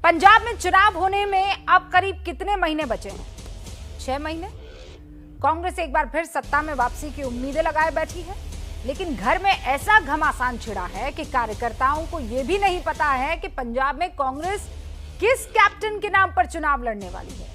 पंजाब में चुनाव होने में अब करीब कितने महीने बचे हैं? 6 महीने। कांग्रेस एक बार फिर सत्ता में वापसी की उम्मीदें लगाए बैठी है, लेकिन घर में ऐसा घमासान छिड़ा है कि कार्यकर्ताओं को यह भी नहीं पता है कि पंजाब में कांग्रेस किस कैप्टन के नाम पर चुनाव लड़ने वाली है।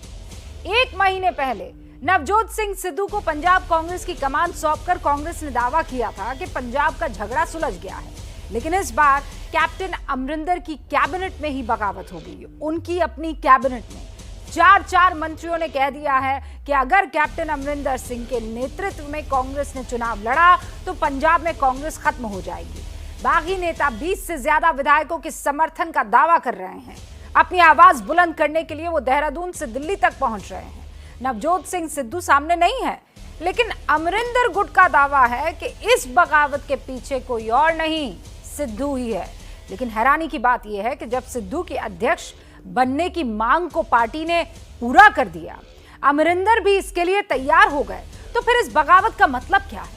1 महीने पहले नवजोत सिंह सिद्धू को पंजाब कांग्रेस की कमान सौंपकर कांग्रेस ने दावा किया था कि पंजाब का झगड़ा सुलझ गया है, लेकिन इस बार कैप्टन अमरिंदर की कैबिनेट में ही बगावत हो गई। उनकी अपनी कैबिनेट में 4 मंत्रियों ने कह दिया है कि अगर कैप्टन अमरिंदर सिंह के नेतृत्व में कांग्रेस ने चुनाव लड़ा तो पंजाब में कांग्रेस खत्म हो जाएगी। बागी नेता 20 से ज्यादा विधायकों के समर्थन का दावा कर रहे हैं। अपनी आवाज बुलंद करने के लिए वो देहरादून से दिल्ली तक पहुंच रहे हैं। नवजोत सिंह सिद्धू सामने नहीं है, लेकिन अमरिंदर गुट का दावा है कि इस बगावत के पीछे कोई और नहीं, सिद्धू ही है। लेकिन हैरानी की बात यह है कि जब सिद्धू के अध्यक्ष बनने की मांग को पार्टी ने पूरा कर दिया, अमरिंदर भी इसके लिए तैयार हो गए, तो फिर इस बगावत का मतलब क्या है?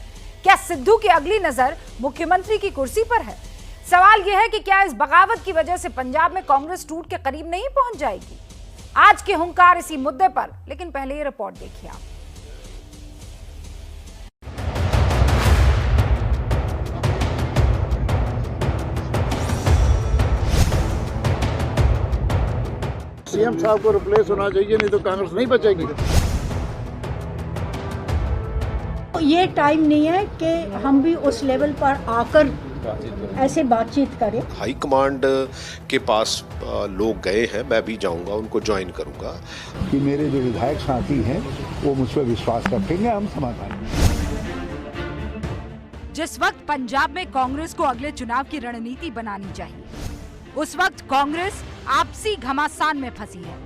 क्या सिद्धू की अगली नजर मुख्यमंत्री की कुर्सी पर है? सवाल यह है कि क्या इस बगावत की वजह से पंजाब में कांग्रेस टूट के करीब नहीं पहुंच जाएगी? आज के हुंकार इसी मुद्दे पर, लेकिन पहले ये रिपोर्ट देखिए आप। सीएम साहब को रिप्लेस होना चाहिए, नहीं तो कांग्रेस नहीं बचेगी। ये टाइम नहीं है कि हम भी उस लेवल पर आकर ऐसे बातचीत करें। हाई कमांड के पास लोग गए हैं, मैं भी जाऊंगा, उनको ज्वाइन करूंगा कि मेरे जो विधायक साथी हैं वो मुझ पर विश्वास रखेंगे, हम समाधान। जिस वक्त पंजाब में कांग्रेस को अगले चुनाव की रणनीति बनानी चाहिए, उस वक्त कांग्रेस आपसी घमासान में फंसी है।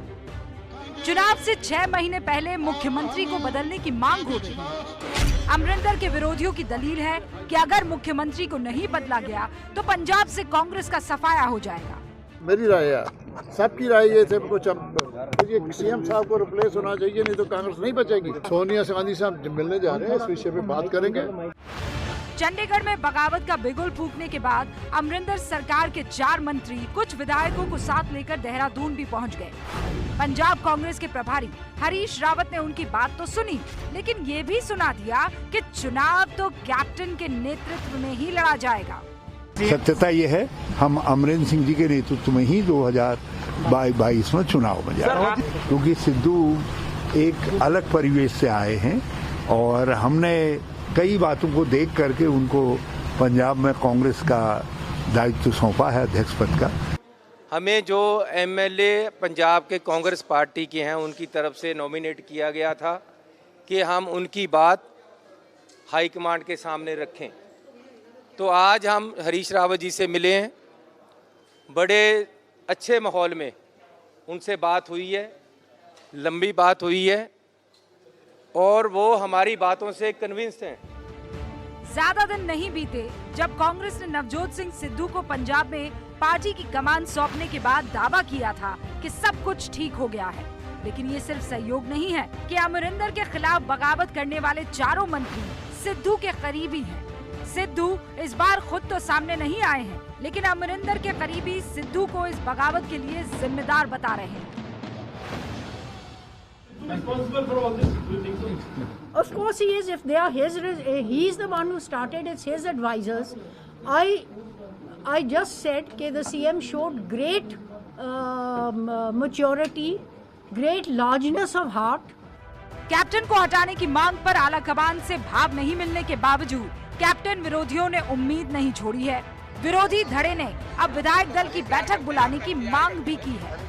चुनाव से 6 महीने पहले मुख्यमंत्री को बदलने की मांग हो रही है। अमरिंदर के विरोधियों की दलील है कि अगर मुख्यमंत्री को नहीं बदला गया तो पंजाब से कांग्रेस का सफाया हो जाएगा। मेरी राय है, सबकी राय ये थे, कुछ सीएम साहब को रिप्लेस होना चाहिए, नहीं तो कांग्रेस नहीं बचेगी। सोनिया गांधी से हम मिलने जा रहे हैं, इस विषय पे बात करेंगे। चंडीगढ़ में बगावत का बिगुल फूंकने के बाद अमरिंदर सरकार के 4 मंत्री कुछ विधायकों को साथ लेकर देहरादून भी पहुंच गए। पंजाब कांग्रेस के प्रभारी हरीश रावत ने उनकी बात तो सुनी, लेकिन ये भी सुना दिया कि चुनाव तो कैप्टन के नेतृत्व में ही लड़ा जाएगा। सत्यता ये है, हम अमरिंदर सिंह जी के नेतृत्व में ही 2022 में चुनाव में जा रहे हैं, क्योंकि सिद्धू एक अलग परिवेश से आए हैं और हमने कई बातों को देख करके उनको पंजाब में कांग्रेस का दायित्व सौंपा है, अध्यक्ष पद का। हमें जो एमएलए पंजाब के कांग्रेस पार्टी के हैं उनकी तरफ से नॉमिनेट किया गया था कि हम उनकी बात हाईकमांड के सामने रखें। तो आज हम हरीश रावत जी से मिले हैं, बड़े अच्छे माहौल में उनसे बात हुई है, लंबी बात हुई है और वो हमारी बातों से कन्विंस्ड हैं। ज्यादा दिन नहीं बीते जब कांग्रेस ने नवजोत सिंह सिद्धू को पंजाब में पार्टी की कमान सौंपने के बाद दावा किया था कि सब कुछ ठीक हो गया है, लेकिन ये सिर्फ सहयोग नहीं है कि अमरिंदर के खिलाफ बगावत करने वाले 4 मंत्री सिद्धू के करीबी हैं। सिद्धू इस बार खुद तो सामने नहीं आए हैं, लेकिन अमरिंदर के करीबी सिद्धू को इस बगावत के लिए जिम्मेदार बता रहे हैं। Of course he is. If they are he is the one who started. It's his advisors. I just said that the CM showed great maturity, great largeness of heart. Captain को हटाने की मांग पर आला कमान से भाव नहीं मिलने के बावजूद कैप्टन विरोधियों ने उम्मीद नहीं छोड़ी है। विरोधी धड़े ने अब विधायक दल की बैठक बुलाने की मांग भी की है।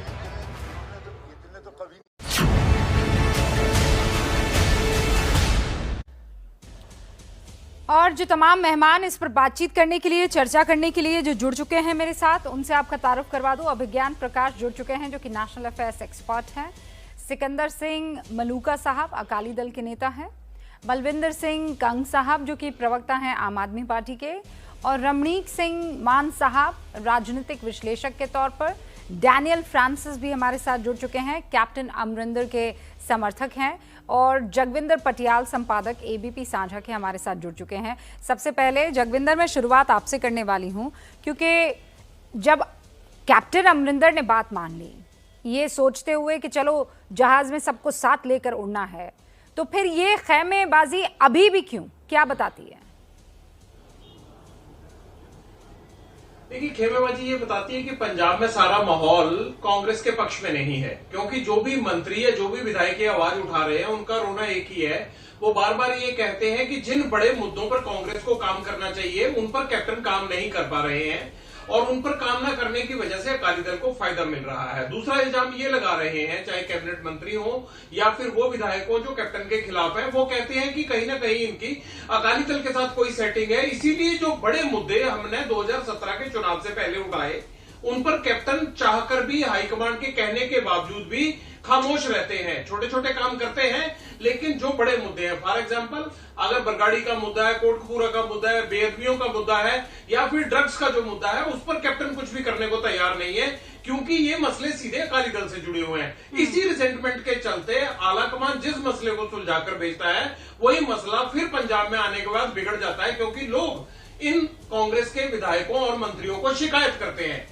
और जो तमाम मेहमान इस पर बातचीत करने के लिए, चर्चा करने के लिए जो जुड़ चुके हैं मेरे साथ, उनसे आपका तारुफ करवा दूं। अभिज्ञान प्रकाश जुड़ चुके हैं जो कि नेशनल अफेयर्स एक्सपर्ट हैं। सिकंदर सिंह मलूका साहब अकाली दल के नेता हैं। बलविंदर सिंह कंग साहब जो कि प्रवक्ता हैं आम आदमी पार्टी के, और रमणीक सिंह मान साहब राजनीतिक विश्लेषक के तौर पर। डैनियल फ्रांसिस भी हमारे साथ जुड़ चुके हैं, कैप्टन अमरिंदर के समर्थक हैं। और जगविंदर पटियाल संपादक एबीपी साझा के हमारे साथ जुड़ चुके हैं। सबसे पहले जगविंदर, मैं शुरुआत आपसे करने वाली हूं, क्योंकि जब कैप्टन अमरिंदर ने बात मान ली ये सोचते हुए कि चलो जहाज में सबको साथ लेकर उड़ना है, तो फिर ये खैमेबाजी अभी भी क्यों, क्या बताती है? देखिए, खेमेबाजी ये बताती है कि पंजाब में सारा माहौल कांग्रेस के पक्ष में नहीं है, क्योंकि जो भी मंत्री है, जो भी विधायक की आवाज उठा रहे हैं, उनका रोना एक ही है। वो बार बार ये कहते हैं कि जिन बड़े मुद्दों पर कांग्रेस को काम करना चाहिए उन पर कैप्टन काम नहीं कर पा रहे हैं और उन पर काम न करने की वजह से अकाली दल को फायदा मिल रहा है। दूसरा इल्जाम ये लगा रहे हैं, चाहे कैबिनेट मंत्री हो या फिर वो विधायक हो जो कैप्टन के खिलाफ है, वो कहते हैं कि कहीं ना कहीं इनकी अकाली दल के साथ कोई सेटिंग है, इसीलिए जो बड़े मुद्दे हमने 2017 के चुनाव से पहले उठाए उन पर कैप्टन चाहकर भी हाईकमांड के कहने के बावजूद भी खामोश रहते हैं। छोटे छोटे काम करते हैं, लेकिन जो बड़े मुद्दे हैं, फॉर एग्जांपल अगर बरगाड़ी का मुद्दा है, कोटकपूरा का मुद्दा है, बेअदबियों का मुद्दा है या फिर ड्रग्स का जो मुद्दा है, उस पर कैप्टन कुछ भी करने को तैयार नहीं है, क्योंकि ये मसले सीधे अकाली दल से जुड़े हुए हैं। इसी रिजेंटमेंट के चलते आलाकमान जिस मसले को सुलझाकर भेजता है, वही मसला फिर पंजाब में आने के बाद बिगड़ जाता है, क्योंकि लोग इन कांग्रेस के विधायकों और मंत्रियों को शिकायत करते हैं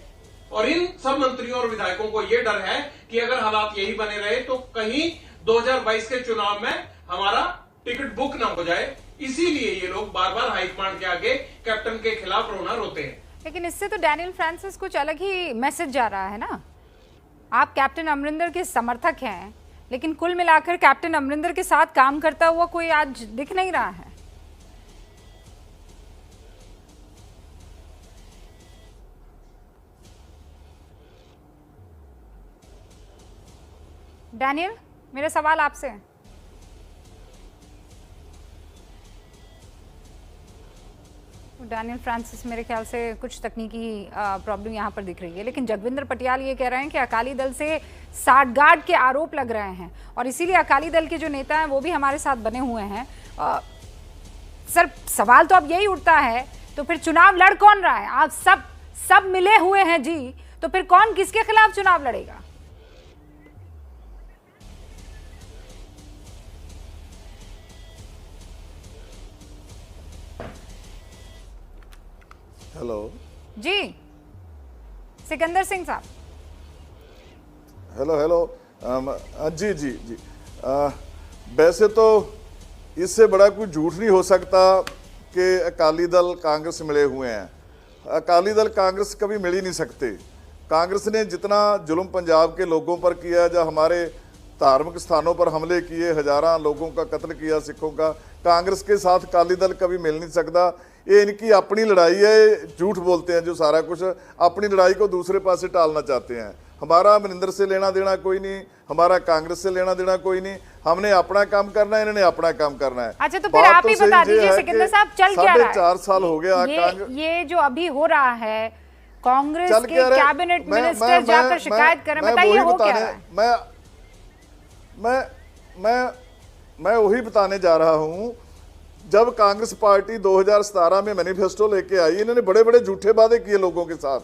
और इन सब मंत्रियों और विधायकों को यह डर है कि अगर हालात यही बने रहे तो कहीं 2022 के चुनाव में हमारा टिकट बुक ना हो जाए। इसीलिए ये लोग बार बार हाईकमांड के आगे कैप्टन के खिलाफ रोना रोते हैं। लेकिन इससे तो डैनियल फ्रांसिस कुछ अलग ही मैसेज जा रहा है ना। आप कैप्टन अमरिंदर के समर्थक हैं, लेकिन कुल मिलाकर कैप्टन अमरिंदर के साथ काम करता हुआ कोई आज दिख नहीं रहा है। डैनियल, मेरा सवाल आपसे है। डैनियल फ्रांसिस, मेरे ख्याल से कुछ तकनीकी प्रॉब्लम यहाँ पर दिख रही है, लेकिन जगविंदर पटियाल ये कह रहे हैं कि अकाली दल से साठगांठ के आरोप लग रहे हैं और इसीलिए अकाली दल के जो नेता हैं वो भी हमारे साथ बने हुए हैं। सर, सवाल तो अब यही उठता है, तो फिर चुनाव लड़ कौन रहा है? आप सब मिले हुए हैं जी, तो फिर कौन किसके खिलाफ चुनाव लड़ेगा? हेलो जी, सिकंदर सिंह साहब। हेलो जी जी जी वैसे तो इससे बड़ा कोई झूठ नहीं हो सकता कि अकाली दल कांग्रेस से मिले हुए हैं। अकाली दल कांग्रेस कभी मिल ही नहीं सकते। कांग्रेस ने जितना जुल्म पंजाब के लोगों पर किया, जो हमारे धार्मिक स्थानों पर हमले किए, हजारों लोगों का कत्ल किया सिखों का, कांग्रेस के साथ अकाली दल कभी मिल नहीं सकता। ये इनकी अपनी लड़ाई है, झूठ बोलते हैं जो सारा कुछ, अपनी लड़ाई को दूसरे पासे टालना चाहते हैं। हमारा अमरिंदर से लेना देना कोई नहीं, हमारा कांग्रेस से लेना देना कोई नहीं। हमने अपना काम करना है, इन्होंने अपना काम करना है। अच्छा, तो फिर आप ही बता दीजिए सिकंदर साहब, चल क्या रहा है? 4 साल हो गया ये जो अभी हो रहा है, कांग्रेस के कैबिनेट मिनिस्टर जाकर शिकायत कर रहे हैं, बताइए हो क्या रहा है? मैं वही बताने जा रहा हूं। जब कांग्रेस पार्टी 2017 में मैनिफेस्टो लेके आई, इन्होंने बड़े बड़े झूठे वादे किए लोगों के साथ।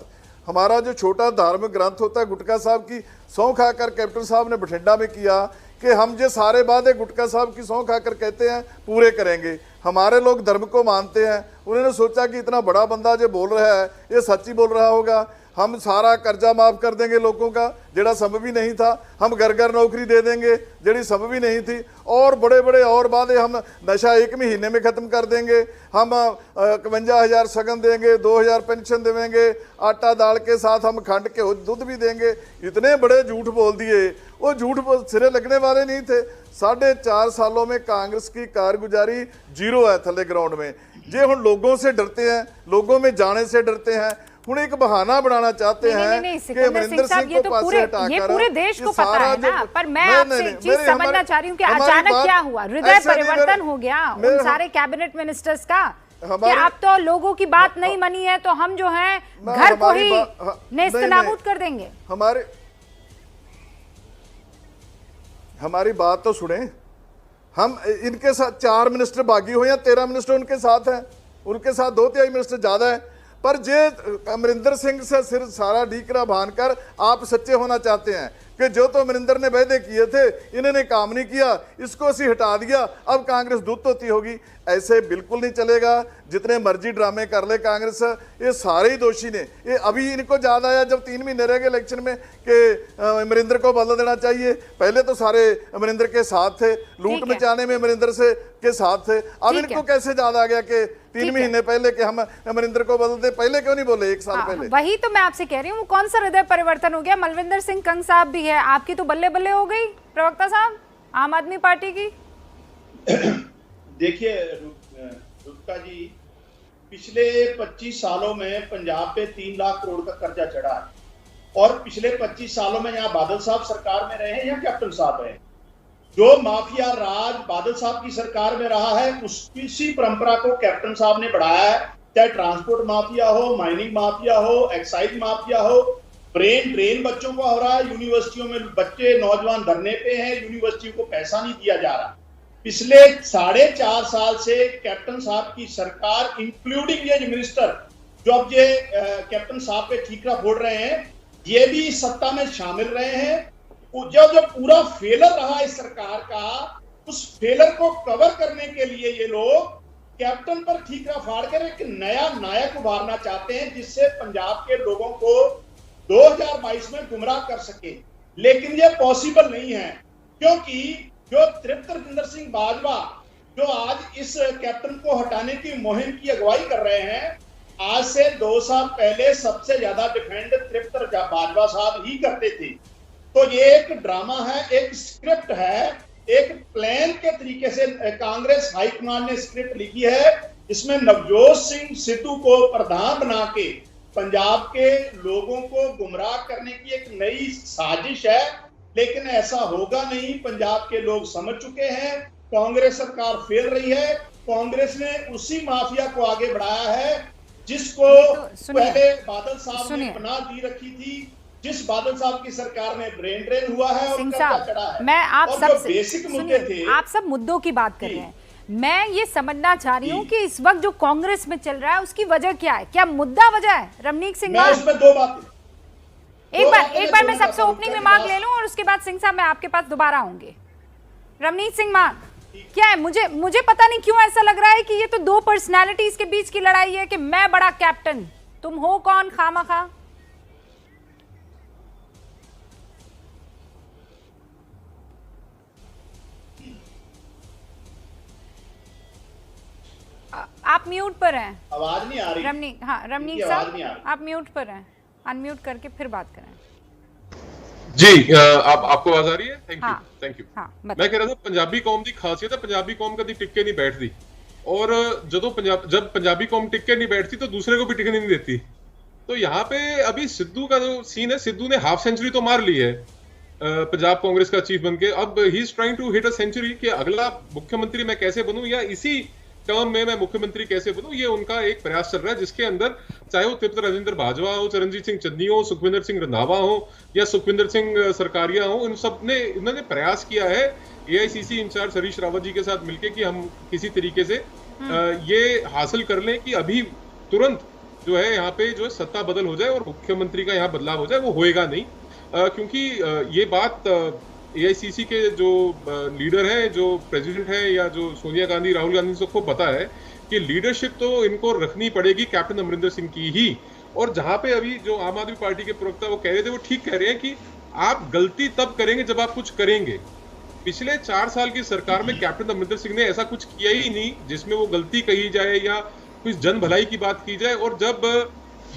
हमारा जो छोटा धार्मिक ग्रंथ होता है, गुटका साहब की सौं खाकर कैप्टन साहब ने बठिंडा में किया कि हम जो सारे वादे गुटका साहब की सौं खाकर कहते हैं पूरे करेंगे। हमारे लोग धर्म को मानते हैं, उन्होंने सोचा कि इतना बड़ा बंदा जो बोल रहा है ये सच्ची बोल रहा होगा, हम सारा कर्जा माफ कर देंगे लोगों का, जेड़ा संभव भी नहीं था। हम घर घर नौकरी दे देंगे, जेड़ी संभव भी नहीं थी। और बड़े बड़े और वादे, हम नशा 1 महीने में ख़त्म कर देंगे, हम 51,000 सगन देंगे, 2,000 पेंशन देंगे, आटा दाल के साथ हम खंड के दूध भी देंगे। इतने बड़े झूठ बोल दिए, वो झूठ सिरे लगने वाले नहीं थे। 4.5 सालों में कांग्रेस की कारगुजारी 0 है थले ग्राउंड में। जे हम लोगों से डरते हैं, लोगों में जाने से डरते हैं, हुण एक बहाना बनाना चाहते हैं कि अमरिंदर सिंह को पासे हटाकर, ये पूरे देश को पता है ना। पर मैं आपसे एक चीज समझना चाह रही हूँ कि अचानक क्या हुआ, हृदय परिवर्तन हो गया उन सारे कैबिनेट मिनिस्टर्स का कि अब तो लोगों की बात नहीं मानी है तो हम जो है घर को ही नेस्तनाबूद कर देंगे। हमारी बात तो सुने। हम इनके साथ 4 मिनिस्टर बागी हुए हैं, 13 मिनिस्टर उनके साथ हैं, उनके साथ 2/3 मिनिस्टर ज्यादा है। पर जे अमरिंदर सिंह से सिर सारा ढीकरा बांध कर आप सच्चे होना चाहते हैं, कि जो तो अमरिंदर ने वायदे किए थे इन्होंने काम नहीं किया, इसको असी हटा दिया, अब कांग्रेस दूत होती होगी। ऐसे बिल्कुल नहीं चलेगा। जितने मर्जी ड्रामे कर ले कांग्रेस, ये सारे ही दोषी ने। ये अभी इनको याद आया जब 3 महीने रह गए इलेक्शन में कि अमरिंदर को बदल देना चाहिए। पहले तो सारे अमरिंदर के साथ थे, लूट मचाने में अमरिंदर से के साथ थे। अब इनको कैसे याद आ गया कि 3 महीने पहले कि हम अमरिंदर को बदल दे? पहले क्यों नहीं बोले 1 साल पहले? वही तो मैं आपसे कह रही हूँ, कौन सा हृदय परिवर्तन हो गया? मलविंदर सिंह कंग साहब भी है, आपकी तो बल्ले बल्ले हो गई प्रवक्ता साहब आम आदमी पार्टी की। देखिए रुक्का जी, पिछले 25 सालों में पंजाब पे 3 लाख करोड़ का कर्जा चढ़ा है और पिछले 25 सालों में यहाँ बादल साहब सरकार में रहे या कैप्टन साहब रहे। जो माफिया राज बादल साहब की सरकार में रहा है उसी परंपरा को कैप्टन साहब ने बढ़ाया है। चाहे ट्रांसपोर्ट माफिया हो, माइनिंग माफिया हो, एक्साइज माफिया हो, ब्रेन ड्रेन बच्चों को हो रहा है। यूनिवर्सिटियों में बच्चे नौजवान धरने पे हैं, यूनिवर्सिटी को पैसा नहीं दिया जा रहा। पिछले 4.5 साल से कैप्टन साहब की सरकार इंक्लूडिंग ये मिनिस्टर जो अब ये कैप्टन साहब पे ठीकरा फोड़ रहे हैं, ये भी सत्ता में शामिल रहे हैं। जो पूरा फेलर रहा इस सरकार का, उस फेलर को कवर करने के लिए ये लोग कैप्टन पर ठीकरा फाड़ कर एक नया नायक उभारना चाहते हैं जिससे पंजाब के लोगों को 2022 में गुमराह कर सके। लेकिन ये पॉसिबल नहीं है, क्योंकि जो तृप्त रजिंदर सिंह बाजवा जो आज इस कैप्टन को हटाने की मुहिम की अगुवाई कर रहे हैं, आज से 2 साल पहले सबसे ज्यादा डिफेंड तृप्त बाजवा साहब ही करते थे। तो ये एक ड्रामा है, एक स्क्रिप्ट है, एक प्लान के तरीके से कांग्रेस हाईकमान ने स्क्रिप्ट लिखी है। इसमें नवजोत सिंह सिद्धू को प्रधान बना के पंजाब के लोगों को गुमराह करने की एक नई साजिश है, लेकिन ऐसा होगा नहीं। पंजाब के लोग समझ चुके हैं कांग्रेस सरकार फेल रही है। कांग्रेस ने उसी माफिया को आगे बढ़ाया है जिसको पहले बादल साहब ने पनाह दी रखी थी, जिस बादल साहब की सरकार में ब्रेन ड्रेन हुआ है और कर्जा चढ़ा है। मैं आप सब बेसिक मुद्दे थे, आप सब मुद्दों की बात कर रहे हैं। मैं ये समझना चाह रही हूँ कि इस वक्त जो कांग्रेस में चल रहा है उसकी वजह क्या है? क्या मुद्दा वजह है? रमनीक सिंह, मैं उसमें 2 बातें एक बार मैं सबसे ओपनिंग में मांग ले लूं और उसके बाद सिंह साहब मैं आपके पास दोबारा आऊंगी। रमनीत सिंह मान, क्या है? मुझे पता नहीं क्यों ऐसा लग रहा है कि ये तो 2 पर्सनालिटीज के बीच की लड़ाई है कि मैं बड़ा कैप्टन, तुम हो कौन खामखा? आप म्यूट पर हैं। आवाज नहीं आ रही रमनीक साहब आप म्यूट पर हैं, अनम्यूट करके फिर बात करें। जी आपको आवाज आ रही है? Thank you. मैं कह रहा था पंजाबी कौम की खासियत है, पंजाबी कौम कभी टिक्के नहीं बैठती, और जब पंजाबी कौम टिक्के नहीं बैठती तो दूसरे को भी टिकने नहीं देती। तो यहाँ पे अभी सिद्धू का जो सीन है, सिद्धू ने हाफ सेंचुरी तो मार ली है पंजाब कांग्रेस का चीफ बनके। अब he is trying to hit a century कि अगला मुख्यमंत्री मैं कैसे बनूं या इसी टर्म में मैं मुख्यमंत्री कैसे बनूं, ये उनका एक प्रयास चल रहा है, जिसके अंदर चाहे वो तृप्त राजेंद्र बाजवा हो, चरणजीत सिंह चन्नी हो, सुखविंदर सिंह रंधावा हो या सुखविंदर सिंह सरकारिया हो, इन सब ने उन्होंने प्रयास किया है एआईसीसी इंचार्ज हरीश रावत जी के साथ मिलकर कि हम किसी तरीके से ये हासिल कर लें कि अभी तुरंत जो है यहाँ पे जो है सत्ता बदल हो जाए और मुख्यमंत्री का यहाँ बदलाव हो जाए। वो होएगा नहीं, क्योंकि ये बात एआईसीसी के जो लीडर हैं, जो प्रेसिडेंट हैं या जो सोनिया गांधी राहुल गांधी सबको पता है कि लीडरशिप तो इनको रखनी पड़ेगी कैप्टन अमरिंदर सिंह की ही। और जहां पे अभी जो आम आदमी पार्टी के प्रवक्ता वो कह रहे थे, वो ठीक कह रहे हैं कि आप गलती तब करेंगे जब आप कुछ करेंगे। पिछले 4 साल की सरकार में कैप्टन अमरिंदर सिंह ने ऐसा कुछ किया ही नहीं जिसमें वो गलती कही जाए या कुछ जन भलाई की बात की जाए। और जब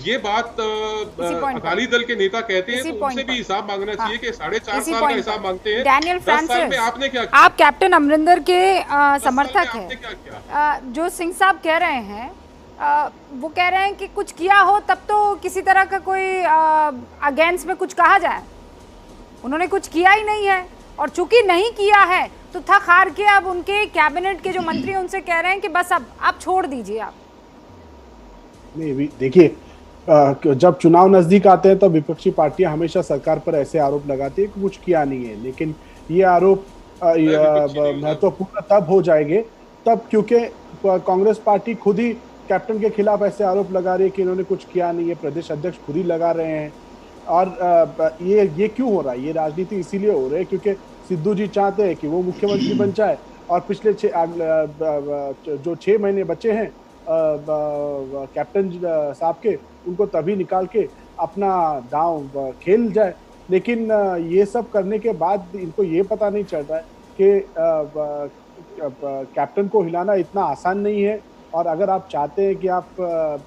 ये बात अकाली दल के नेता कहते हैं तो उनसे भी हिसाब मांगना चाहिए कि 4.5 साल का हिसाब मांगते हैं। डैनियल 10 साल में आपने क्या किया? आप कैप्टन अमरिंदर के समर्थक हैं। जो सिंह साहब कह रहे हैं वो कह रहे हैं कि कुछ किया हो तब तो किसी तरह का कोई अगेंस्ट में कुछ कहा जाए। उन्होंने कुछ किया ही नहीं है, और चूंकि नहीं किया है तो थक हार के अब उनके कैबिनेट के जो मंत्री उनसे कह रहे हैं कि बस अब आप छोड़ दीजिए। आप नहीं, देखिए जब चुनाव नजदीक आते हैं तो विपक्षी पार्टियां हमेशा सरकार पर ऐसे आरोप लगाती है कि कुछ किया नहीं है, लेकिन ये आरोप महत्वपूर्ण तब हो जाएंगे तब क्योंकि कांग्रेस पार्टी खुद ही कैप्टन के खिलाफ ऐसे आरोप लगा रही है कि इन्होंने कुछ किया नहीं है। प्रदेश अध्यक्ष खुद ही लगा रहे हैं। और ये क्यों हो रहा है? ये राजनीति इसीलिए हो रही है क्योंकि सिद्धू जी चाहते हैं कि वो मुख्यमंत्री बन जाए और पिछले जो 6 महीने बचे हैं कैप्टन साहब के, उनको तभी निकाल के अपना दांव खेल जाए। लेकिन ये सब करने के बाद इनको ये पता नहीं चल रहा है कि कैप्टन को हिलाना इतना आसान नहीं है। और अगर आप चाहते हैं कि आप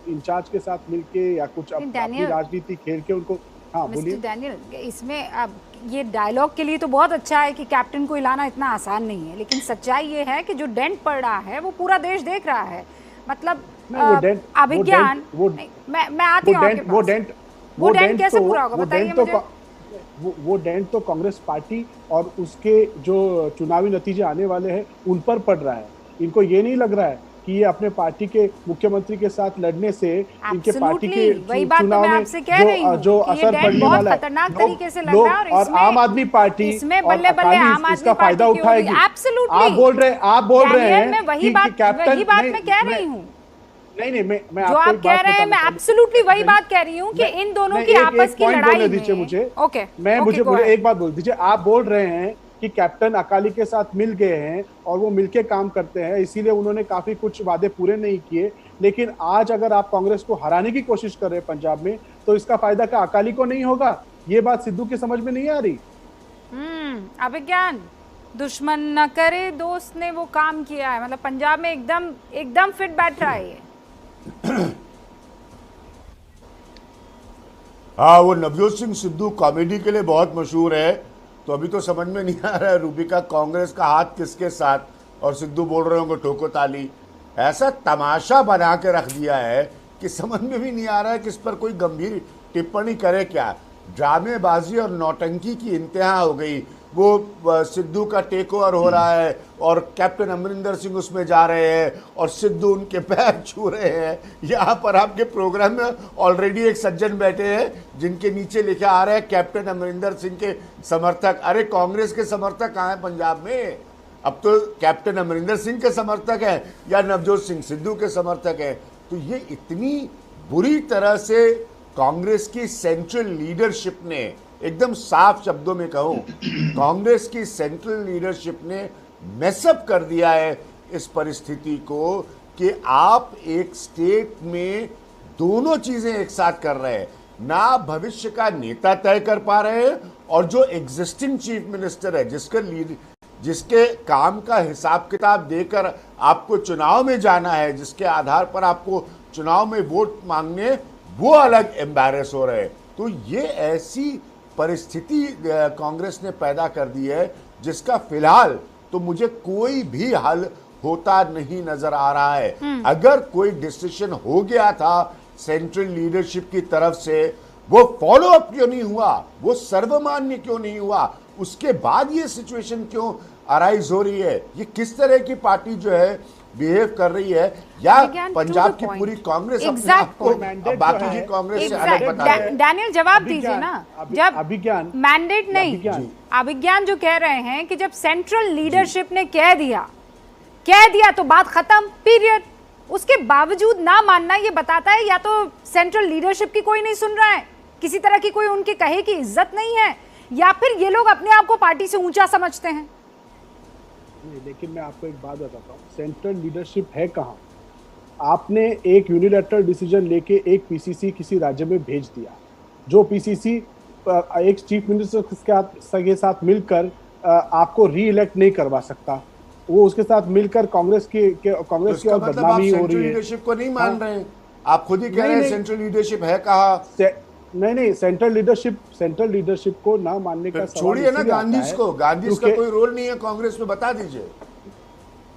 इंचार्ज के साथ मिलके या कुछ अपनी राजनीति खेल के उनको, हाँ बोलिए। डैनियल, इसमें अब ये डायलॉग के लिए तो बहुत अच्छा है कि कैप्टन को हिलाना इतना आसान नहीं है, लेकिन सच्चाई ये है कि जो डेंट पड़ रहा है वो पूरा देश देख रहा है। मतलब अभिज्ञान, मैं आती हूँ आपके पास। वो डेंट कैसे पूरा होगा बताइए मुझे। वो डेंट तो कांग्रेस पार्टी और उसके जो चुनावी नतीजे आने वाले हैं उन पर पड़ रहा है। इनको ये नहीं लग रहा है कि ये अपने पार्टी के मुख्यमंत्री के साथ लड़ने से इनके पार्टी के चुनाव में जो असर पड़ने वाला है, खतरनाक तरीके से लग रहा है। और आम आदमी पार्टी इसमें बल्ले बल्ले आम आदमी इसका फायदा उठाएगी। एब्सोल्युटली आप बोल रहे हैं वही बात मैं कह रही हूँ। नहीं, मैं जो आप कह रहे हैं मैं एब्सोल्युटली वही बात कह रही हूँ कि इन दोनों की आपस की लड़ाई दीजिए मुझे। ओके, मुझे एक बात बोल दीजिए। आप बोल रहे हैं कि कैप्टन अकाली के साथ मिल गए हैं और वो मिलके काम करते हैं, इसीलिए उन्होंने काफी कुछ वादे पूरे नहीं किए। लेकिन आज अगर आप कांग्रेस को हराने की कोशिश कर रहे हैं पंजाब में, तो इसका फायदा क्या अकाली को नहीं होगा? ये बात सिद्धू की समझ में नहीं आ रही। अभिज्ञान, दुश्मन न करे दोस्त ने वो काम किया है। मतलब पंजाब में एकदम फिट बैठ रहा है ये। हाँ, वो नवजोत सिंह सिद्धू कॉमेडी के लिए बहुत मशहूर है। तो अभी तो समझ में नहीं आ रहा है रूबिका कांग्रेस का हाथ किसके साथ, और सिद्धू बोल रहे होंगे ठोको ताली। ऐसा तमाशा बना के रख दिया है कि समझ में भी नहीं आ रहा है कि इस पर कोई गंभीर टिप्पणी करे क्या। ड्रामेबाजी और नौटंकी की इंतहा हो गई। वो सिद्धू का टेक ओवर हो रहा है और कैप्टन अमरिंदर सिंह उसमें जा रहे हैं और सिद्धू उनके पैर छू रहे हैं। यहाँ पर आपके प्रोग्राम में ऑलरेडी एक सज्जन बैठे हैं जिनके नीचे लिखा आ रहा है कैप्टन अमरिंदर सिंह के समर्थक। अरे कांग्रेस के समर्थक कहाँ हैं पंजाब में? अब तो कैप्टन अमरिंदर सिंह के समर्थक हैं या नवजोत सिंह सिद्धू के समर्थक हैं। तो ये इतनी बुरी तरह से कांग्रेस की सेंट्रल लीडरशिप ने, एकदम साफ शब्दों में कहूं, कांग्रेस की सेंट्रल लीडरशिप ने मेसअप कर दिया है इस परिस्थिति को कि आप एक स्टेट में दोनों चीजें एक साथ कर रहे हैं। ना भविष्य का नेता तय कर पा रहे हैं और जो एग्जिस्टिंग चीफ मिनिस्टर है जिसके काम का हिसाब किताब देकर आपको चुनाव में जाना है, जिसके आधार पर आपको चुनाव में वोट मांगने, वो अलग एम्बैरेस हो रहे हैं। तो ये ऐसी परिस्थिति कांग्रेस ने पैदा कर दी है जिसका फिलहाल तो मुझे कोई भी हल होता नहीं नजर आ रहा है। अगर कोई डिसीजन हो गया था सेंट्रल लीडरशिप की तरफ से, वो फॉलो अप क्यों नहीं हुआ, वो सर्वमान्य क्यों नहीं हुआ, उसके बाद ये सिचुएशन क्यों अराइज हो रही है? ये किस तरह की पार्टी जो है बिहेव कर रही है, या पंजाब की पूरी कांग्रेस अपने आप को बाकी की कांग्रेस से अलग बता रही है? डैनियल जवाब दीजिए ना। जब अभिज्ञान मैंडेट नहीं, अभिज्ञान जो कह रहे हैं कि जब सेंट्रल लीडरशिप ने कह दिया तो बात खत्म, पीरियड। उसके बावजूद ना मानना ये बताता है या तो सेंट्रल लीडरशिप की कोई नहीं सुन रहा है, किसी तरह की कोई उनके कहे की इज्जत नहीं है, या फिर ये लोग अपने आप को पार्टी से ऊंचा समझते हैं। लेकिन मैं आपको एक बात बताता हूँ, सेंट्रल लीडरशिप है कहाँ? आपने एक यूनिलैटरल डिसीजन लेके एक पीसीसी किसी राज्य में भेज दिया, जो पीसीसी एक चीफ मिनिस्टर के साथ मिलकर आपको री इलेक्ट नहीं करवा सकता, वो उसके साथ मिलकर कांग्रेस की और बदनामी हो रही है। लीडरशिप को नहीं मान रहे हैं, आप खुद ही कह रहे हैं सेंट्रल लीडरशिप है कहाँ? नहीं, सेंट्रल लीडरशिप को ना मानने का छोड़िए ना गांधी का कोई रोल नहीं है कांग्रेस में, बता दीजिए।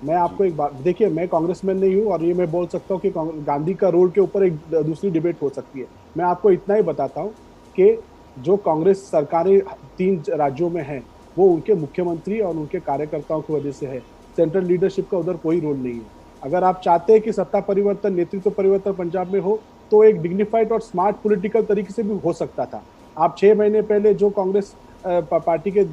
मैं आपको एक बात, देखिए मैं कांग्रेसमैन नहीं हूं और ये मैं बोल सकता हूं कि गांधी का रोल के ऊपर एक दूसरी डिबेट हो सकती है। मैं आपको इतना ही बताता हूं कि जो कांग्रेस सरकारें 3 राज्यों में हैं वो उनके मुख्यमंत्री और उनके कार्यकर्ताओं की वजह से है। सेंट्रल लीडरशिप का उधर कोई रोल नहीं है। अगर आप चाहते हैं कि सत्ता परिवर्तन, नेतृत्व परिवर्तन पंजाब में हो, तो एक डिग्निफाइड और स्मार्ट पॉलिटिकल तरीके से भी हो सकता था। आप 6 महीने पहले जो कांग्रेस पार्टी के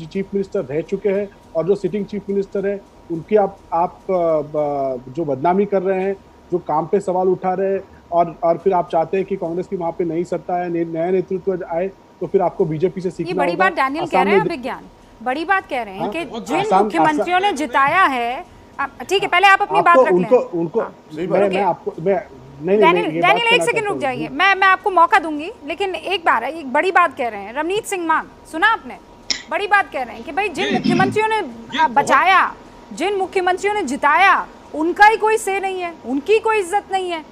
चीफ मिनिस्टर रह चुके हैं और जो सिटिंग चीफ मिनिस्टर है उनकी आप जो बदनामी कर रहे हैं, जो काम पे सवाल उठा रहे हैं, और फिर आप चाहते हैं कि कांग्रेस की वहां पे नई सत्ता है, नया नेतृत्व आए, तो फिर आपको बीजेपी से सीखना ये बड़ी होगा। बात डैनियल कह रहे हैं विज्ञान, बड़ी बात कह रहे हैं कि जिन मुख्यमंत्रियों ने जिताया है, ठीक है पहले आप अपनी बात रख लें। उनको मैं आपको डैनियल एक सेकंड रुक जाइए, मैं आपको मौका दूंगी, लेकिन एक बार एक बड़ी बात कह रहे हैं रवनीत सिंह मान, सुना आपने? बड़ी बात कह रहे हैं कि भाई जिन मुख्यमंत्रियों ने बचाया, जिन मुख्यमंत्रियों ने जिताया, उनका ही कोई से नहीं है, उनकी कोई इज्जत नहीं है।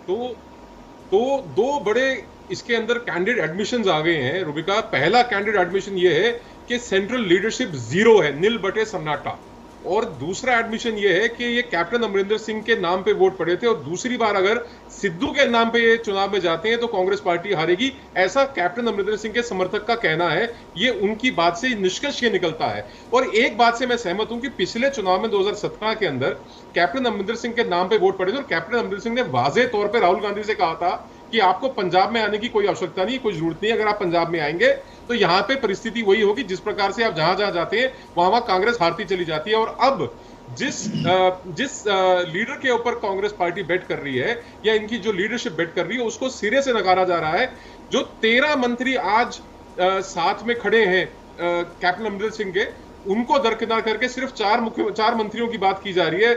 तो दो बड़े इसके अंदर कैंडिडेट एडमिशंस आ गए हैं रुबिका। पहला कैंडिडेट एडमिशन ये है कि सेंट्रल लीडरशिप जीरो है, नील बटे सन्नाटा। और दूसरा एडमिशन ये है कि ये कैप्टन अमरिंदर सिंह के नाम पे वोट पड़े थे, और दूसरी बार अगर सिद्धू के नाम पे ये चुनाव में जाते हैं तो कांग्रेस पार्टी हारेगी, ऐसा कैप्टन अमरिंदर सिंह के समर्थक का कहना है। ये उनकी बात से निष्कर्ष ये निकलता है। और एक बात से मैं सहमत हूं कि पिछले चुनाव में 2017 के अंदर कैप्टन अमरिंदर सिंह के नाम पे वोट पड़े थे, और कैप्टन अमरिंदर सिंह ने वाज़ेह तौर पर राहुल गांधी से कहा था कि आपको पंजाब में आने की कोई आवश्यकता नहीं, कोई जरूरत नहीं। अगर आप पंजाब में आएंगे तो यहाँ पे परिस्थिति वही होगी जिस प्रकार से आप जहां जहां जाते हैं वहां कांग्रेस हारती चली जाती है। और अब जिस लीडर के ऊपर कांग्रेस पार्टी बेट कर रही है, या इनकी जो लीडरशिप बेट कर रही है, उसको सिरे से नकारा जा रहा है। जो 13 मंत्री आज साथ में खड़े हैं कैप्टन अमरिंदर सिंह के, उनको दरकिनार करके सिर्फ 4 मंत्रियों की बात की जा रही है।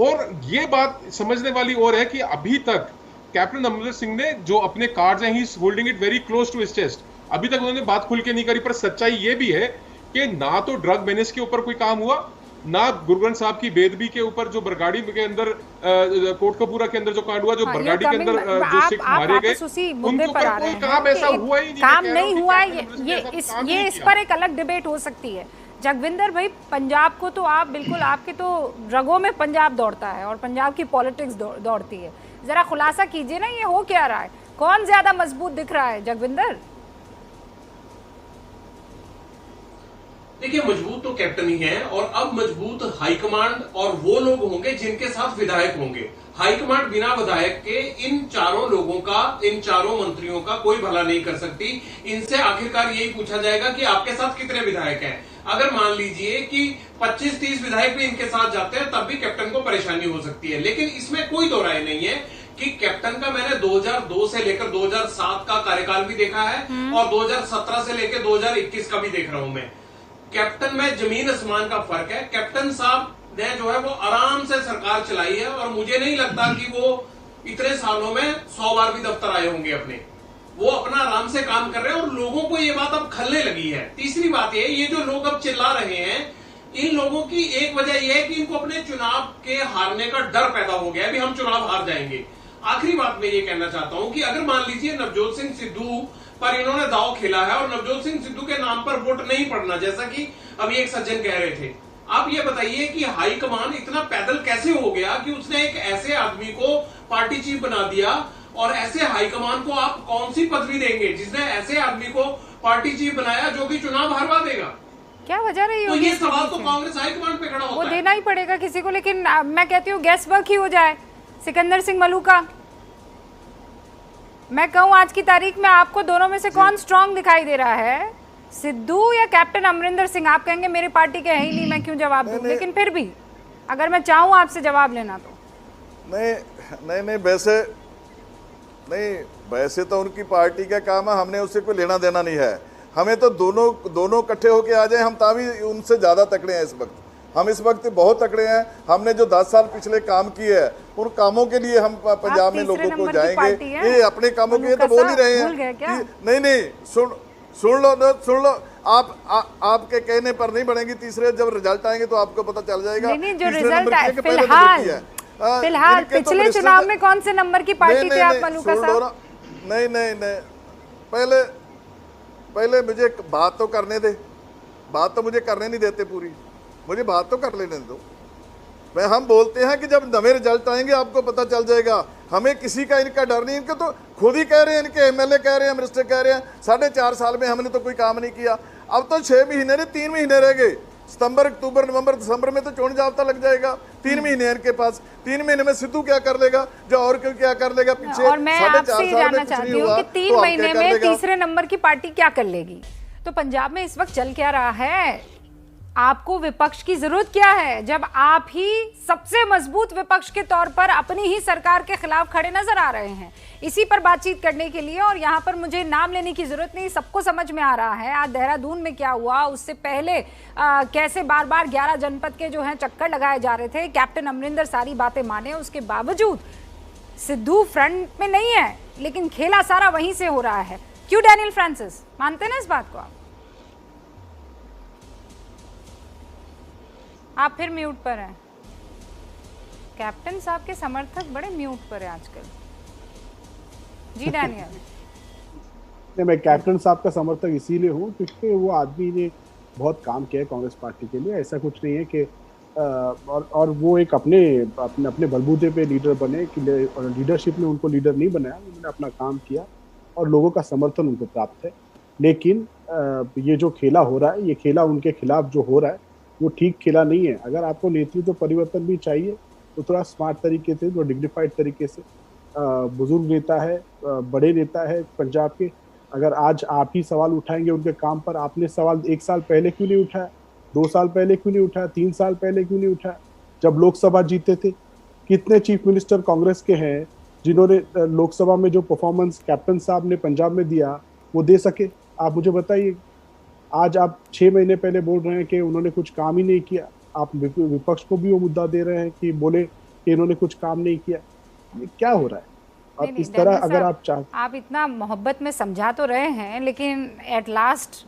और ये बात समझने वाली और है कि अभी तक कैप्टन अमरिंदर सिंह ने जो अपने कार्ड्स हैं, he is holding it very close to his chest. अभी तक उन्होंने बात खुल के नहीं करी। पर सच्चाई ये भी है कि ना तो ड्रग मेनेस के ऊपर कोई काम हुआ, ना गुरु ग्रंथ साहब की बेदबी के ऊपर, जो बरगाड़ी के अंदर कोटकपूरा के अंदर जो कांड हुआ, जो बरगाड़ी के अंदर जो सिख मारे गए, उनके ऊपर कोई काम ऐसा हुआ ही नहीं, काम नहीं हुआ। ये इस पर एक अलग डिबेट हो सकती है। जगविंदर भाई, पंजाब को तो आप बिल्कुल, आपके तो रगों में पंजाब दौड़ता है और पंजाब की पॉलिटिक्स दौड़ती है। जरा खुलासा कीजिए ना, ये हो क्या रहा है? कौन ज्यादा मजबूत दिख रहा है, जगविंदर? देखिए, मजबूत तो कैप्टन ही है, और अब मजबूत हाईकमांड और वो लोग होंगे जिनके साथ विधायक होंगे। हाईकमांड बिना विधायक के इन चारों लोगों का, इन चारों मंत्रियों का कोई भला नहीं कर सकती। इनसे आखिरकार यही पूछा जाएगा कि आपके साथ कितने विधायक हैं। अगर मान लीजिए कि 25-30 विधायक भी इनके साथ जाते हैं, तब भी कैप्टन को परेशानी हो सकती है। लेकिन इसमें कोई दो राय नहीं है कि कैप्टन का मैंने 2002 से लेकर 2007 का कार्यकाल भी देखा है, और 2017 से लेकर 2021 का भी देख रहा हूं मैं। कैप्टन में जमीन आसमान का फर्क है। कैप्टन साहब ने जो है वो आराम से सरकार चलाई है, और मुझे नहीं लगता कि वो इतने सालों में 100 बार भी दफ्तर आए होंगे अपने। वो अपना आराम से काम कर रहे हैं, और लोगों को ये बात अब खलने लगी है। तीसरी बात ये जो लोग अब चिल्ला रहे हैं, इन लोगों की एक वजह यह है कि इनको अपने चुनाव के हारने का डर पैदा हो गया है, भी हम चुनाव हार जाएंगे। आखिरी बात मैं ये कहना चाहता हूं कि अगर मान लीजिए नवजोत सिंह सिद्धू पर इन्होंने दांव खेला है, और नवजोत सिंह सिद्धू के नाम पर वोट नहीं पड़ना, जैसा कि अभी एक सज्जन कह रहे थे, आप ये बताइए कि हाईकमान इतना पैदल कैसे हो गया कि उसने एक ऐसे आदमी को पार्टी चीफ बना दिया, और ऐसे हाईकमान को आप कौन सी पदवी देंगे जिसने ऐसे आदमी को पार्टी चीफ बनाया जो कि चुनाव हरवा देगा? क्या वजह रही तो ये सवाल तो कांग्रेस हाईकमान पे खड़ा होता है। वो देना ही पड़ेगा किसी को। लेकिन मैं कहती हूँ गैस वर्क ही हो जाए। सिकंदर सिंह मलूका, मैं कहूँ आज की तारीख में आपको दोनों में से कौन स्ट्रांग दिखाई दे रहा है, सिद्धू या कैप्टन अमरिंदर सिंह? आप कहेंगे मेरी पार्टी के है ही नहीं, मैं क्यों जवाब दूं? लेकिन फिर भी अगर मैं चाहूँ आपसे जवाब लेना तो वैसे तो उनकी पार्टी का काम है, हमने उससे कोई लेना देना नहीं है। हमें तो दोनों इकट्ठे होके आ जाए, हम तभी उनसे ज़्यादा तकड़े हैं इस वक्त। हम इस वक्त बहुत तकड़े हैं। हमने जो 10 साल पिछले काम किए हैं, उन कामों के लिए हम पंजाब में लोगों को जाएंगे। ये अपने कामों के लिए तो बोल ही रहे हैं। नहीं, सुन लो, आपके कहने पर नहीं बढ़ेंगे। तीसरे जब रिजल्ट आएंगे तो आपको पता चल जाएगा। नहीं, जो रिजल्ट आए फिलहाल पिछले चुनाव में कौन से नंबर की पार्टी थी आप, मलूका साहब? नहीं, पहले मुझे बात तो करने दे। बात तो मुझे करने नहीं देते पूरी, मुझे बात तो कर लेने दो। हम बोलते हैं कि जब नवे रिजल्ट आएंगे आपको पता चल जाएगा। हमें किसी का इनका डर नहीं। इनके तो खुद ही कह रहे हैं, इनके एमएलए कह रहे हैं, मिनिस्टर कह रहे हैं 4.5 साल में हमने तो कोई काम नहीं किया। अब तो 6 महीने नहीं, 3 महीने रह गए। सितंबर, अक्टूबर, नवंबर, दिसंबर में तो चुनाव जाब्ता लग जाएगा। 3 महीने इनके पास। 3 महीने में सिद्धू क्या कर लेगा, जो और क्या कर लेगा पीछे? और मैं आपसे जानना चाहती हूँ कि 3 महीने में तीसरे नंबर की पार्टी क्या कर लेगी? तो पंजाब में इस वक्त चल क्या रहा है? आपको विपक्ष की जरूरत क्या है जब आप ही सबसे मजबूत विपक्ष के तौर पर अपनी ही सरकार के खिलाफ खड़े नजर आ रहे हैं? इसी पर बातचीत करने के लिए, और यहाँ पर मुझे नाम लेने की जरूरत नहीं, सबको समझ में आ रहा है आज देहरादून में क्या हुआ, उससे पहले कैसे बार बार 11 जनपद के जो हैं चक्कर लगाए जा रहे थे। कैप्टन अमरिंदर सारी बातें माने, उसके बावजूद सिद्धू फ्रंट में नहीं है, लेकिन खेला सारा वहीं से हो रहा है। क्यों डैनियल फ्रांसिस, मानते ना इस बात को? आप फिर म्यूट पर हैं। कैप्टन साहब के समर्थक बड़े म्यूट पर है आजकल। जी डैनियल। नहीं, मैं कैप्टन साहब का समर्थक इसीलिए हूँ क्योंकि वो आदमी ने बहुत काम किया है कांग्रेस पार्टी के लिए। ऐसा कुछ नहीं है कि और वो एक अपने बलबूते पे लीडर बने कि लीडरशिप ने उनको लीडर नहीं बनाया, उन्होंने अपना काम किया और लोगों का समर्थन उनको प्राप्त है। लेकिन ये जो खेला हो रहा है, ये खेला उनके खिलाफ जो हो रहा है वो ठीक खेला नहीं है। अगर आपको नेतृत्व परिवर्तन भी चाहिए तो थोड़ा स्मार्ट तरीके से, थोड़ा डिग्निफाइड तरीके से, बुजुर्ग नेता है, बड़े नेता है पंजाब के, अगर आज आप ही सवाल उठाएंगे उनके काम पर, आपने सवाल 1 साल पहले क्यों नहीं उठाया, 2 साल पहले क्यों नहीं उठाया, 3 साल पहले क्यों नहीं उठाया? जब लोकसभा जीते थे कितने चीफ मिनिस्टर कांग्रेस के हैं जिन्होंने लोकसभा में जो परफॉर्मेंस कैप्टन साहब ने पंजाब में दिया वो दे सके? आप मुझे बताइए। आज आप 6 महीने पहले बोल रहे हैं कि उन्होंने कुछ काम ही नहीं किया, आप विपक्ष को भी वो मुद्दा दे रहे हैं कि बोले कि इन्होंने कुछ काम नहीं किया। ये क्या हो रहा है? और इस तरह अगर आप इतना मोहब्बत में समझा तो रहे हैं, लेकिन एट लास्ट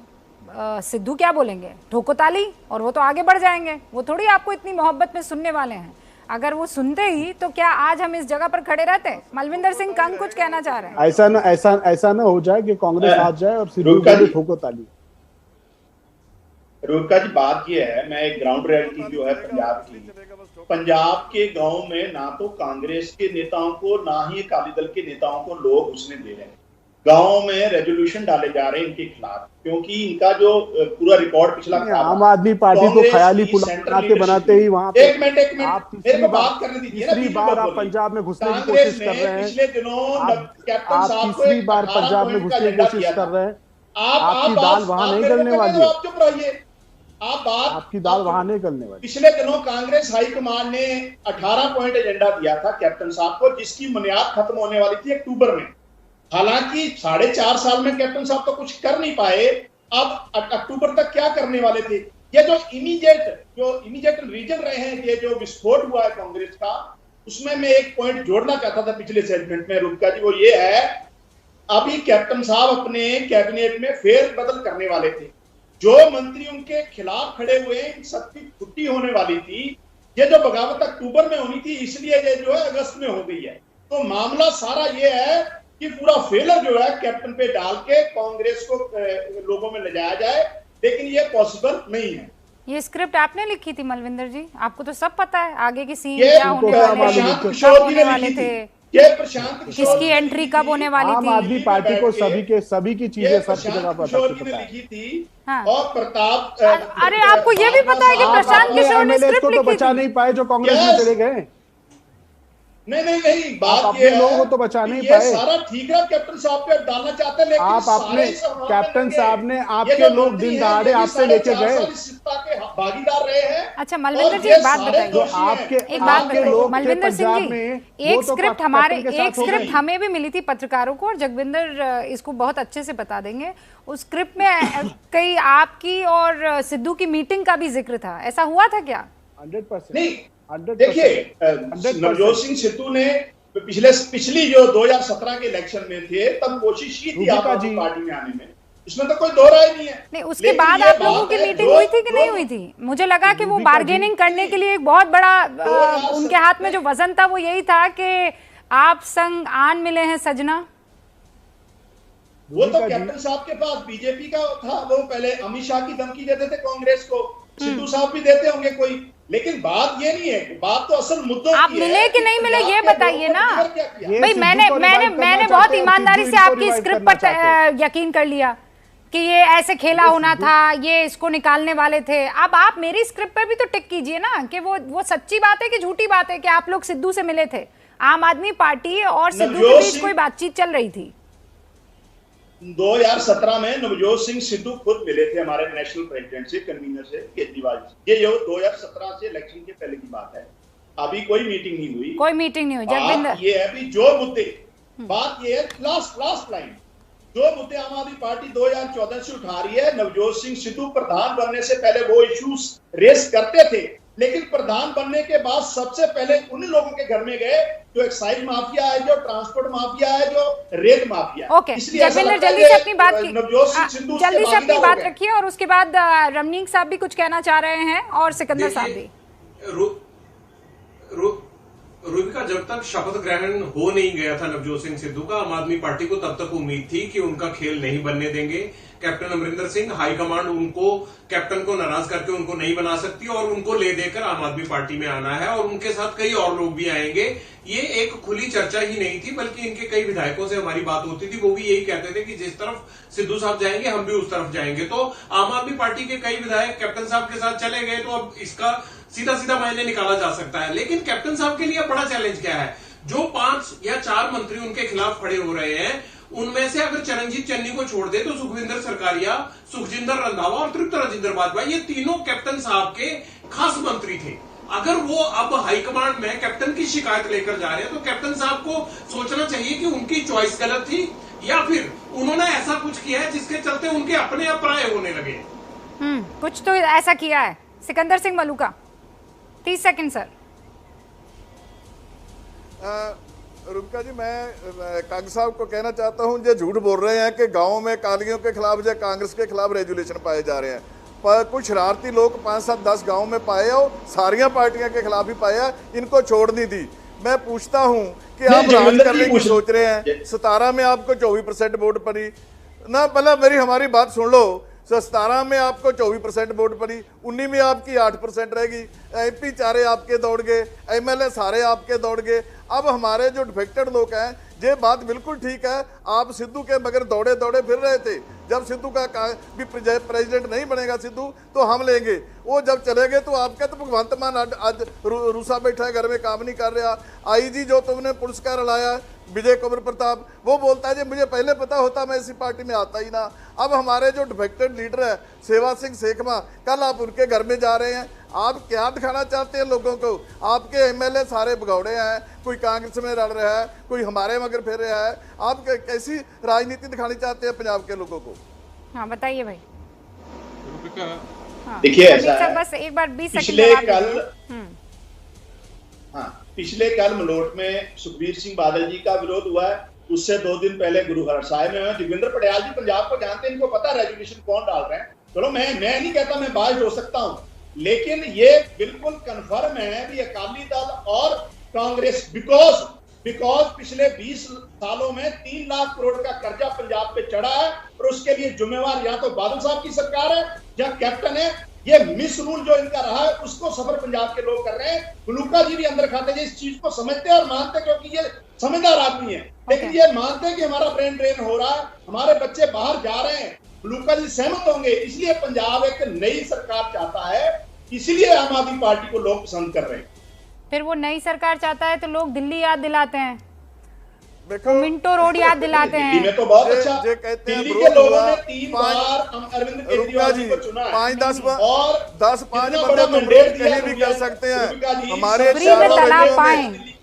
सिद्धू क्या बोलेंगे? ठोको ताली, और वो तो आगे बढ़ जाएंगे। वो थोड़ी आपको इतनी मोहब्बत में सुनने वाले हैं। अगर वो सुनते ही तो क्या आज हम इस जगह पर खड़े रहते? मलविंदर सिंह कंग कुछ कहना चाह रहे हैं। ऐसा ना हो जाए कि कांग्रेस हार जाए और सिद्धू को ठोको ताली। रोका जी, बात ये है, मैं एक ग्राउंड रियलिटी जो है पंजाब के गांव में ना तो कांग्रेस के नेताओं को ना ही अकाली दल के नेताओं को लोग घुसने दे रहे हैं। गांव में रेजोल्यूशन डाले जा रहे हैं इनके खिलाफ, क्योंकि इनका जो पूरा रिकॉर्ड पिछला आम आदमी पार्टी को ख्याली पुलाव बनाते ही वहां पे एक मिनट मेरे को बात करने दीजिए। तीसरी बार आप पंजाब में घुसने की कोशिश कर रहे हैं। पिछले दिनों कैप्टन साहब को तीसरी बार पंजाब में घुसने की कोशिश कर रहे हैं। आपकी दाल वहां नहीं गलने वाली है। आप चुप रहिए, आपकी दाल वहां नहीं गलने वाली। पिछले दिनों कांग्रेस हाईकमान ने 18 पॉइंट एजेंडा दिया था कैप्टन साहब को, जिसकी बुनियाद खत्म होने वाली थी अक्टूबर में। हालांकि 4.5 साल में कैप्टन साहब तो कुछ कर नहीं पाए, अब अक्टूबर तक क्या करने वाले थे? ये जो इमीडिएट रीजन रहे हैं, ये जो विस्फोट हुआ है कांग्रेस का, उसमें मैं एक पॉइंट जोड़ना चाहता था पिछले सेगमेंट में रुका जी, वो ये है, अभी कैप्टन साहब अपने कैबिनेट में फेरबदल करने वाले थे। जो मंत्री उनके खिलाफ खड़े हुए हैं, सबकी छुट्टी होने वाली थी। ये जो बगावत अक्टूबर में होनी थी, इसलिए ये जो है अगस्त में हो गई है। तो मामला सारा ये है कि पूरा फेलर जो है कैप्टन पे डाल के कांग्रेस को लोगों में ले जाया जाए, लेकिन ये पॉसिबल नहीं है। ये स्क्रिप्ट आपने लिखी थी मलविंदर जी? आपको तो सब पता है आगे की सीन क्या होने वाले थे, किसकी एंट्री कब होने वाली थी। आम आदमी पार्टी को सभी की चीजें सब जगह पता लिखी थी। हाँ। और प्रताप अरे आपको ये भी पता है कि प्रशांत किशोर ने स्क्रिप्ट लिखी थी? बचा नहीं पाए जो कांग्रेस में चले गए। नहीं, बात ये लोगों को तो बचा नहीं पाए। सारा ठीक है, कैप्टन साहब पे डालना चाहते हैं, लेकिन आप अपने कैप्टन साहब ने आपके लोग दिन दहाड़े आपसे लेके गए, भागीदार रहे हैं। अच्छा मलविंदर जी, एक बात बताइए, एक बात बताइए मलविंदर सिंह जी, एक स्क्रिप्ट हमें भी मिली थी पत्रकारों को, और जगविंदर इसको बहुत अच्छे से बता देंगे। उस स्क्रिप्ट में कई आपकी और सिद्धू की मीटिंग का भी जिक्र था, ऐसा हुआ था क्या? 100% नहीं, देखिए नवजोत सिंह सिद्धू ने पिछली जो 2017 के इलेक्शन में थे तब कोशिश की थी आप पार्टी में आने में, इसमें तो कोई दो राय नहीं है। नहीं, उसके बाद आप लोगों की मीटिंग हुई थी कि नहीं हुई थी? मुझे लगा कि वो बार्गेनिंग करने के लिए एक बहुत बड़ा उनके हाथ में जो वजन था वो यही था कि आप संग आन मिले हैं सजना। वो तो कैप्टन साहब के पास बीजेपी का था, वो पहले अमित शाह की धमकी देते थे कांग्रेस को, सिद्धू साहब भी देते होंगे कोई, लेकिन बात ये नहीं है, बात तो असल मुद्दों आप की मिले कि नहीं मिले ये बताइए ना भाई। मैंने बहुत ईमानदारी से आपकी स्क्रिप्ट पर यकीन कर लिया कि ये ऐसे खेला होना था, ये इसको निकालने वाले थे। अब आप मेरी स्क्रिप्ट पर भी तो टिक कीजिए ना कि वो सच्ची बात है कि झूठी बात है कि आप लोग सिद्धू से मिले थे, आम आदमी पार्टी और सिद्धू के बीच कोई बातचीत चल रही थी। 2017 में नवजोत सिंह सिद्धू खुद मिले थे हमारे नेशनल प्रेसिडेंट से, कन्वीनर से, केजरीवाल से। ये 2017 से इलेक्शन के पहले की बात है। अभी कोई मीटिंग नहीं हुई, कोई मीटिंग नहीं हुई। बात ये है भी जो मुद्दे, बात ये है लास्ट लाइन, जो मुद्दे आम आदमी पार्टी 2014 से उठा रही है, नवजोत सिंह सिद्धू प्रधान बनने से पहले वो इश्यूज रेस करते थे, लेकिन प्रधान बनने के बाद सबसे पहले उन लोगों के घर में गए जो एक्साइज माफिया है, जो ट्रांसपोर्ट माफिया है, जो रेत माफिया है। ओके, जल्दी से अपनी बात की, जल्दी से अपनी बात रखिए और उसके बाद रमनीक साहब भी कुछ कहना चाह रहे हैं और सिकंदर साहब भी। रूबिका, जब तक शपथ ग्रहण हो नहीं गया था नवजोत सिंह सिद्धू का, आम आदमी पार्टी को तब तक उम्मीद थी कि उनका खेल नहीं बनने देंगे। कैप्टन अमरिंदर सिंह, हाईकमांड उनको, कैप्टन को नाराज करके उनको नहीं बना सकती और उनको ले देकर आम आदमी पार्टी में आना है और उनके साथ कई और लोग भी आएंगे। ये एक खुली चर्चा ही नहीं थी, बल्कि इनके कई विधायकों से हमारी बात होती थी, वो भी यही कहते थे कि जिस तरफ सिद्धू साहब जाएंगे हम भी उस तरफ जाएंगे। तो आम आदमी पार्टी के कई विधायक कैप्टन साहब के साथ चले गए, तो अब इसका सीधा मायने निकाला जा सकता है। लेकिन कैप्टन साहब के लिए बड़ा चैलेंज क्या है? जो 5 या 4 मंत्री उनके खिलाफ खड़े हो रहे हैं, उनमें से अगर चरणजीत चन्नी को छोड़ दे तो सुखविंदर सरकारिया, सुखजिंदर रंधावा और तृप्त राजेंद्र बाजवा, ये तीनों कैप्टन साहब के खास मंत्री थे। अगर वो अब हाईकमांड में कैप्टन की शिकायत लेकर जा रहे हैं, तो कैप्टन साहब को सोचना चाहिए कि उनकी चॉइस गलत थी या फिर उन्होंने ऐसा कुछ किया है जिसके चलते उनके अपने अपराय होने लगे। कुछ तो ऐसा किया है। Sikandar Singh Maluka, 30 second sir. रुबिका जी, मैं कांग्रेस साहब को कहना चाहता हूं, जो झूठ बोल रहे हैं कि गांव में कालियों के खिलाफ या कांग्रेस के खिलाफ रेजुलेशन पाए जा रहे हैं, पर कुछ शरारती लोग 5, 7, 10 गांव में पाए और सारियां पार्टियां के खिलाफ ही पाया, इनको छोड़ नहीं दी। मैं पूछता हूं कि आप राज करने की सोच रहे हैं, 17 में आपको 24% वोट पड़ी ना, पहले हमारी बात सुन लो। 17 में आपको 24% वोट पड़ी, 19 में आपकी 8% रहेगी, MP 4 आपके दौड़ गए, MLA सारे आपके दौड़ गए। अब हमारे जो डिफेक्टेड लोग हैं, ये बात बिल्कुल ठीक है, आप सिद्धू के मगर दौड़े फिर रहे थे। जब सिद्धू का भी प्रेसिडेंट नहीं बनेगा सिद्धू तो हम लेंगे, वो जब चले गए तो आपका तो भगवंत मान आज रूसा बैठा है, घर में काम नहीं कर रहा। IG जो तुमने पुरस्कार लाया विजय कुमार प्रताप, वो बोलता है जी मुझे पहले पता होता मैं इसी पार्टी में आता ही ना। अब हमारे जो डिफेक्टेड लीडर है सेवा सिंह सेखमा, कल आप उनके घर में जा रहे हैं, आप क्या दिखाना चाहते हैं लोगों को? आपके MLA सारे भगौड़े हैं, कोई कांग्रेस में लड़ रहा है, कोई हमारे मगर फिर रहा है। आप कैसी राजनीति दिखानी चाहते हैं पंजाब के लोगों को? हाँ बताइए भाई। देखिए ऐसा है, बस एक बार 20 सेकंड पिछले कल मलोट में सुखबीर सिंह बादल जी का विरोध हुआ है, उससे 2 दिन पहले गुरु हरसाय में जोगिंदर पटियाल जी पंजाब को जानते हैं, इनको पता है रेजुलेशन कौन डाल रहे हैं। चलो मैं नहीं कहता मैं बाज हो सकता हूं, लेकिन ये बिल्कुल कंफर्म है भी अकाली दल और कांग्रेस बिकॉज पिछले 20 सालों में 3 लाख करोड़ का कर्जा पंजाब पे चढ़ा है और उसके लिए जिम्मेवार या तो बादल साहब की सरकार है या कैप्टन है। ये मिस रूल जो इनका रहा है उसको सफर पंजाब के लोग कर रहे हैं। मलूका जी भी अंदर खाते हैं, इस चीज को समझते हैं और मानते, क्योंकि ये समझदार आदमी है, लेकिन ये मानते हैं कि हमारा ब्रेन ड्रेन हो रहा है, हमारे बच्चे बाहर जा रहे हैं। मलूका जी सहमत होंगे, इसलिए पंजाब एक नई सरकार चाहता है, इसीलिए आम आदमी पार्टी को लोग पसंद कर रहे हैं। फिर वो नई सरकार चाहता है तो लोग दिल्ली याद दिलाते हैं, मिंटो रोड याद दिलाते हैं। दिल्ली में तो बहुत अच्छा, दिल्ली के लोगों ने 3 बार अरविंद केजरीवाल जी को चुना है, 5-10 और 10-5 बंदे तो वोट कहीं भी कर सकते हैं। हमारे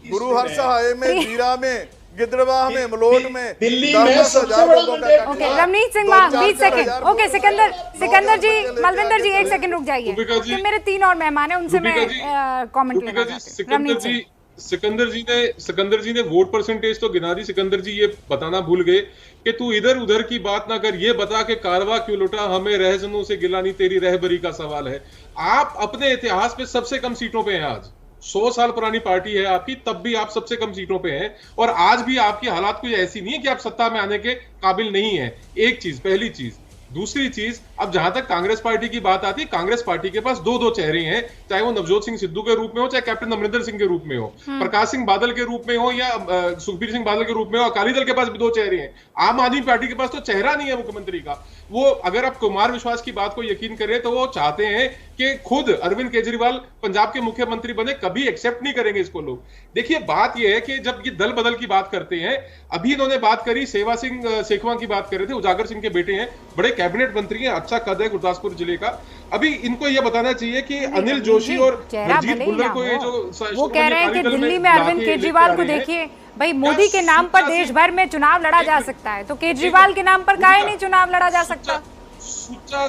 गुरु हर सहाय में, जीरा में, गिद्रवाह में, मलोट में, दिल्ली में सबसे बड़ा मैंडेट। ओके, रमनीत सिंह मान 20 सेकंड। ओके, सिकंदर जी, मलविंदर जी 1 सेकंड रुक जाइए, कि मेरे 3 और मेहमान हैं, उनसे मैं कमेंट लेना चाहती हूं। सिकंदर जी ने वोट परसेंटेज तो गिना दी। सिकंदर जी ये बताना भूल गए कि तू इधर उधर की बात ना कर, ये बता के कारवा क्यों लुटा, हमें रहजनों से गिला नहीं, तेरी रहबरी का सवाल है। आप अपने इतिहास में सबसे कम सीटों पे हैं, आज 100 साल पुरानी पार्टी है आपकी, तब भी आप सबसे कम सीटों पे हैं, और आज भी आपकी हालात कोई ऐसी नहीं है कि आप सत्ता में आने के काबिल नहीं है। एक चीज, पहली चीज। दूसरी चीज, अब जहां तक कांग्रेस पार्टी की बात आती है, कांग्रेस पार्टी के पास 2 चेहरे हैं, चाहे वो नवजोत सिंह सिद्धू के रूप में हो, चाहे कैप्टन अमरिंदर सिंह के रूप में हो, प्रकाश सिंह बादल के रूप में हो, या सुखबीर सिंह बादल के रूप में हो। अकाली दल के पास भी 2 चेहरे हैं। आम आदमी पार्टी के पास तो चेहरा नहीं है मुख्यमंत्री का। वो अगर आप कुमार विश्वास की बात को यकीन करें तो वो चाहते हैं कि खुद अरविंद केजरीवाल पंजाब के मुख्यमंत्री बने, कभी एक्सेप्ट नहीं करेंगे इसको लोग। देखिए बात यह है कि जब ये दल बदल की बात करते हैं, अभी इन्होंने बात करी सेवा सिंह सेखवा की बात कर रहे थे, उजागर सिंह के बेटे हैं, बड़े कैबिनेट मंत्री हैं, अच्छा कद है गुरदासपुर जिले का। अभी इनको यह बताना चाहिए कि अनिल जोशी और हरजीत भुल्लर को ये जो वो कह रहे हैं कि दिल्ली में अरविंद केजरीवाल को देखिए भाई, मोदी के नाम पर देश भर में चुनाव लड़ा जा सकता है, तो केजरीवाल के नाम पर काहे नहीं चुनाव लड़ा जा सकता? सुच्चा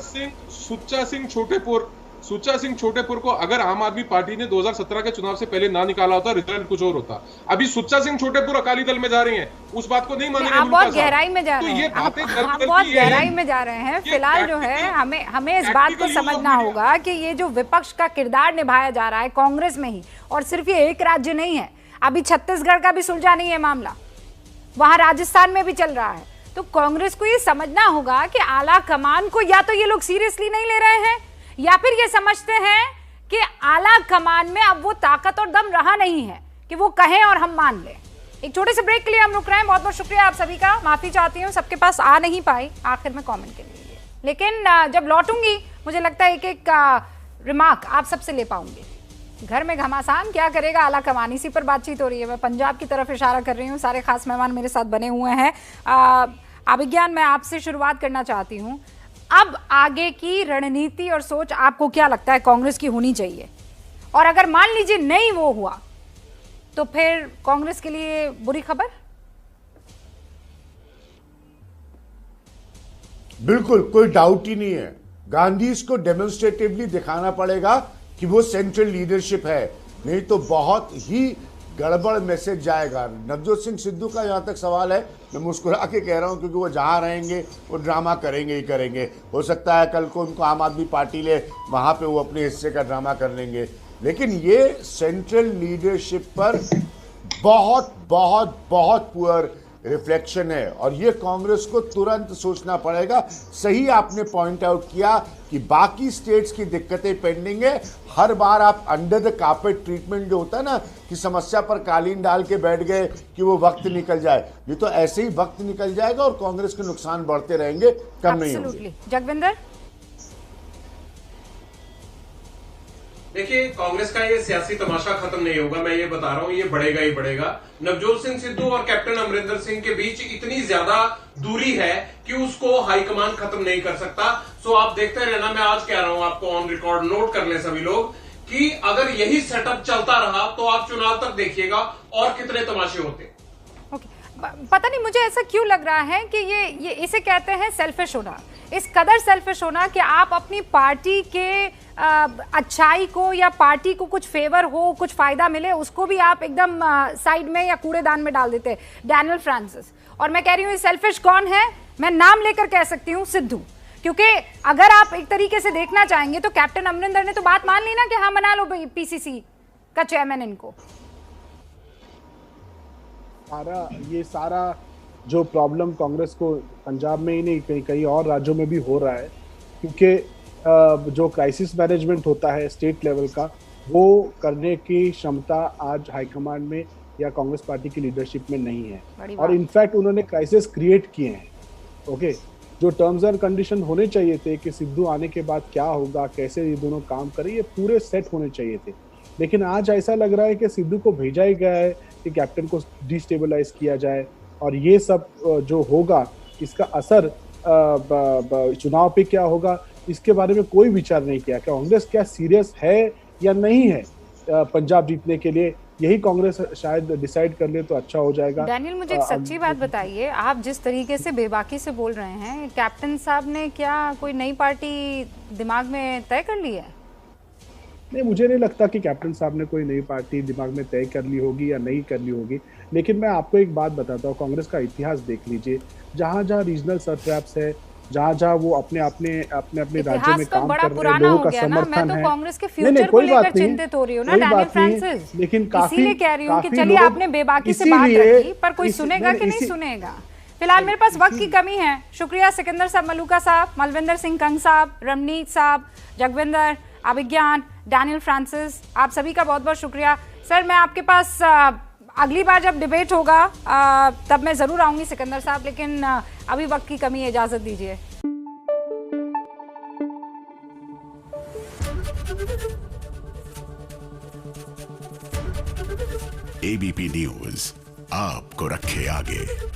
सिंह छोटेपुर को अगर आम आदमी पार्टी ने 2017 के चुनाव से पहले ना निकाला होता, रिजल्ट कुछ और होता। अभी सुच्चा सिंह छोटेपुर अकाली दल में जा रही हैं, उस बात को नहीं मानेंगे। आप बहुत गहराई में जा रहे हैं, आप बहुत गहराई में जा रहे हैं। फिलहाल जो है हमें इस बात को समझना होगा कि ये जो विपक्ष का किरदार निभाया जा रहा है कांग्रेस में ही, और सिर्फ ये एक राज्य नहीं है, अभी छत्तीसगढ़ का भी सुलझा नहीं है मामला, वहां राजस्थान में भी चल रहा है। तो कांग्रेस को ये समझना होगा कि आला कमान को या तो ये लोग सीरियसली नहीं ले रहे हैं, या फिर ये समझते हैं कि आला कमान में अब वो ताकत और दम रहा नहीं है कि वो कहें और हम मान लें। एक छोटे से ब्रेक के लिए हम रुक रहे हैं। बहुत बहुत शुक्रिया आप सभी का, माफी चाहती हूँ सबके पास आ नहीं पाई आखिर में कमेंट के लिए, लेकिन जब लौटूंगी मुझे लगता है एक रिमार्क आप सबसे ले पाऊंगी। घर में घमासान क्या करेगा आला कमान, इसी पर बातचीत हो रही है। मैं पंजाब की तरफ इशारा कर रही हूँ, सारे खास मेहमान मेरे साथ बने हुए हैं। अभिज्ञान, मैं आपसे शुरुआत करना चाहती हूँ। अब आगे की रणनीति और सोच आपको क्या लगता है कांग्रेस की होनी चाहिए, और अगर मान लीजिए नहीं वो हुआ तो फिर कांग्रेस के लिए बुरी खबर? बिल्कुल कोई डाउट ही नहीं है। गांधी इसको डेमोन्स्ट्रेटिवली दिखाना पड़ेगा कि वो सेंट्रल लीडरशिप है, नहीं तो बहुत ही गड़बड़ मैसेज जाएगा। नवजोत सिंह सिद्धू का जहाँ तक सवाल है, मैं मुस्कुरा के कह रहा हूँ क्योंकि वो जहाँ रहेंगे वो ड्रामा करेंगे ही करेंगे। हो सकता है कल को उनको आम आदमी पार्टी ले, वहाँ पे वो अपने हिस्से का ड्रामा कर लेंगे, लेकिन ये सेंट्रल लीडरशिप पर बहुत बहुत बहुत पुअर रिफ्लेक्शन है, और ये कांग्रेस को तुरंत सोचना पड़ेगा। सही आपने पॉइंट आउट किया कि बाकी स्टेट्स की दिक्कतें पेंडिंग है। हर बार आप अंडर द कार्पेट ट्रीटमेंट जो होता है ना, कि समस्या पर कालीन डाल के बैठ गए कि वो वक्त निकल जाए, ये तो ऐसे ही वक्त निकल जाएगा और कांग्रेस के नुकसान बढ़ते रहेंगे, कम नहीं होंगे। जगविंदर, देखिए कांग्रेस का ये सियासी तमाशा खत्म नहीं होगा, मैं ये बता रहा हूं, ये बढ़ेगा ही बढ़ेगा। नवजोत सिंह सिद्धू और कैप्टन अमरिंदर सिंह के बीच इतनी ज्यादा दूरी है कि उसको हाईकमान खत्म नहीं कर सकता। सो आप देखते रहना, मैं आज कह रहा हूं आपको, ऑन रिकॉर्ड नोट कर लें सभी लोग, कि अगर यही सेटअप चलता रहा तो आप चुनाव तक देखिएगा और कितने तमाशे होते। पता नहीं मुझे ऐसा क्यों लग रहा है कि ये इसे कहते हैं सेल्फिश होना। इस कदर सेल्फिश होना कि आप अपनी पार्टी के अच्छाई को या पार्टी को कुछ फेवर हो, कुछ फायदा मिले, उसको भी आप एकदम साइड में या कूड़ेदान में डाल देते हैं। डैनियल फ्रांसिस, और मैं कह रही हूँ ये सेल्फिश कौन है, मैं नाम लेकर कह सकती हूँ, सिद्धू। क्योंकि अगर आप एक तरीके से देखना चाहेंगे तो कैप्टन अमरिंदर ने तो बात मान ली ना कि हाँ बना लो पीसीसी का चेयरमैन इनको। ये सारा जो प्रॉब्लम कांग्रेस को पंजाब में ही नहीं कई और राज्यों में भी हो रहा है, क्योंकि जो क्राइसिस मैनेजमेंट होता है स्टेट लेवल का, वो करने की क्षमता आज हाईकमांड में या कांग्रेस पार्टी की लीडरशिप में नहीं है। और इनफैक्ट उन्होंने क्राइसिस क्रिएट किए हैं। ओके, जो टर्म्स एंड कंडीशन होने चाहिए थे कि सिद्धू आने के बाद क्या होगा, कैसे ये दोनों काम करें, ये पूरे सेट होने चाहिए थे। लेकिन आज ऐसा लग रहा है कि सिद्धू को भेजा ही गया है कि कैप्टन को डिस्टेबलाइज किया जाए, और ये सब जो होगा इसका असर चुनाव पे क्या होगा इसके बारे में कोई विचार नहीं किया। कांग्रेस क्या सीरियस है या नहीं है पंजाब जीतने के लिए, यही कांग्रेस शायद डिसाइड कर ले तो अच्छा हो जाएगा। डैनियल, मुझे एक सच्ची बात बताइए, आप जिस तरीके से बेबाकी से बोल रहे हैं, कैप्टन साहब ने क्या कोई नई पार्टी दिमाग में तय कर ली है? नहीं, मुझे नहीं लगता कि कैप्टन साहब ने कोई नई पार्टी दिमाग में तय कर ली होगी या नहीं कर ली होगी। लेकिन मैं आपको एक बात बताता हूँ, कांग्रेस का इतिहास देख लीजिए, जहाँ जहाँ रीजनल सरट्रैप्स है, जहाँ जहाँ वो अपने राज्य में काम कर रहे हैं, लोगों का समर्थन है। कांग्रेस के फ्यूचर को लेकर चिंतित हो रही हूँ ना डैनियल फ्रांसिस, लेकिन इसीलिए कह रही हूँ कि चलिए आपने बेबाकी से बात रखी, पर कोई सुनेगा कि नहीं सुनेगा। फिलहाल मेरे पास वक्त की कमी है। शुक्रिया सिकंदर साहब, मलूका साहब, मलविंदर सिंह कंग साहब, रमनीत साहब, जगविंदर, अभिज्ञान, डैनियल फ्रांसिस, आप सभी का बहुत बहुत शुक्रिया। सर, मैं आपके पास अगली बार जब डिबेट होगा तब मैं ज़रूर आऊँगी सिकंदर साहब, लेकिन अभी वक्त की कमी है, इजाज़त दीजिए। एबीपी न्यूज आपको रखे आगे।